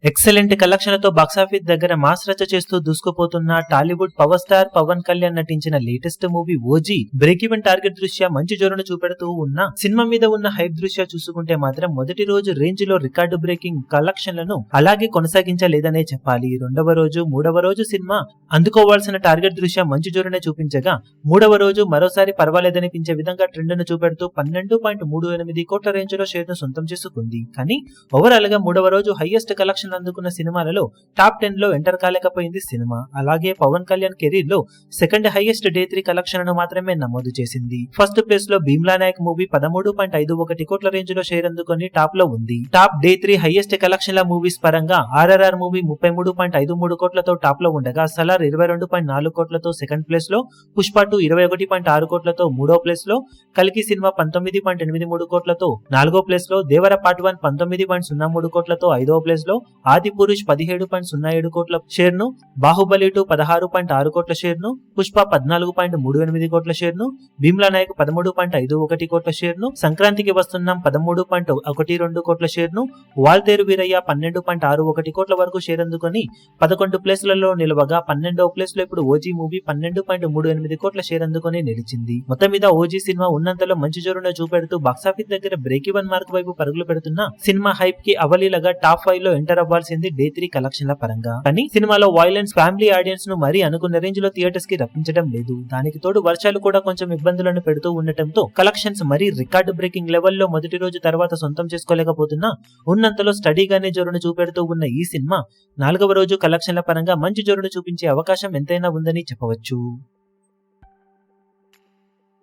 Excellent కలెక్షన్లతో box office దగ్గర mass రచ్చ చేస్తూ దూసుకుపోతున్న టాలీవుడ్ పవర్ స్టార్ పవన్ కళ్యాణ్ నటించిన latest movie OG break even target దృష్ట్యా మంచి జోరును చూపెడుతూ ఉన్న సినిమా మీద ఉన్న హైప్ దృష్ట్యా చూసుకుంటే మాత్రం మొదటి రోజు రేంజ్ లో రికార్డు బ్రేకింగ్ కలెక్షన్లను అలాగే కొనసాగించలేదనే చెప్పాలి. రెండవ రోజు మూడవ రోజు సినిమా అందుకోవాల్సిన టార్గెట్ దృష్ట్యా మంచి జోరునే చూపించగా మూడవ రోజు మరోసారి పర్వాలేదనిపించే విధంగా ట్రెండ్ ను చూపెడుతూ 12.38 కోట్ల రేంజ్ లో షేర్ ను సొంతం చేసుకుంది. కానీ ఓవరాల్ గా మూడవ రోజు హైయెస్ట్ కలెక్షన్ అందుకున్న సినిమాలలో టాప్ 10 లో ఎంటర్ కాలేకపోయింది సినిమా. అలాగే పవన్ కళ్యాణ్ కెరీర్ లో సెకండ్ హైయెస్ట్ డే 3 కలెక్షన్ ను మాత్రమే నమోదు చేసింది. ఫస్ట్ ప్లేస్ లో భీమ్లా నాయక్ మూవీ 13.51 కోట్ల రేంజ్ లో షేర్ అందుకొని టాప్ లో ఉంది. టాప్ డే 3 హైయెస్ట్ కలెక్షన్ల మూవీస్ పరంగా ఆర్ఆర్ఆర్ మూవీ 33.53 కోట్లతో టాప్ లో ఉండగా సలార్ 22.4 కోట్లతో సెకండ్ ప్లేస్ లో, పుష్ప 2 21.6 కోట్లతో మూడో ప్లేస్ లో, కల్కి సినిమా 19.83 కోట్లతో నాలుగో ప్లేస్ లో, దేవర పార్ట్ 1 19.03 కోట్లతో ఐదవ ప్లేస్ లో, ఆది పురుష్ 17.07 కోట్ల షేర్ ను, బాహుబలి 2 16.6 కోట్ల షేర్ ను, పుష్ప 14.38 కోట్ల షేర్ ను, భీమ్లా నాయక్ 13.51 కోట్ల షేర్ ను, సంక్రాంతికి వస్తున్నాం 13.12 కోట్ల షేర్ ను, వాల్తేరు వీరయ్య 12.61 కోట్ల వరకు షేర్ అందుకొని 11 ప్లేస్లలో నిలవగా 12వ ప్లేస్ లో ఇప్పుడు ఓజీ మూవీ 12.38 కోట్ల షేర్ అందుకొని నిలిచింది. మొత్తం మీద ఓజీ సినిమా ఉన్నంతలో మంచి జోరును చూపెడుతూ బాక్సాఫీస్ దగ్గర బ్రేక్ ఈవెన్ మార్క్ వైపు పరుగులు పెడుతున్న సినిమా హైప్ కి అవలీలగా టాప్ 5 లో ఎంటర్ అవ్వాల్సింది డే 3 కలెక్షన్ల పరంగా. కానీ సినిమాలో వైలెన్స్ ఫ్యామిలీ ఆడియన్స్ ను మరీ అనుకున్న రేంజ్ లో థియేటర్స్ కి రప్పించడం లేదు. దానికి తోడు వర్షాలు కూడా కొంచెం ఇబ్బందులను పెడుతూ ఉండటంతో కలెక్షన్స్ మరీ రికార్డు బ్రేకింగ్ లెవెల్లో మొదటి రోజు తర్వాత సొంతం చేసుకోలేకపోతున్నా ఉన్నంతలో స్టడీగానే జోరును చూపెడుతూ ఉన్న ఈ సినిమా నాలుగవ రోజు కలెక్షన్ల పరంగా మంచి జోరును చూపించే అవకాశం ఎంతైనా ఉందని చెప్పవచ్చు.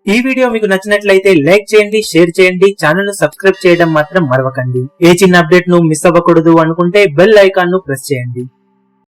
ఈ వీడియో మీకు నచ్చినట్లయితే లైక్ చేయండి, షేర్ చేయండి, ఛానల్ ను సబ్స్క్రైబ్ చేయడం మాత్రం మరవకండి. ఏ చిన్న అప్డేట్ ను మిస్ అవ్వకూడదు అనుకుంటే బెల్ ఐకాన్ ను ప్రెస్ చేయండి.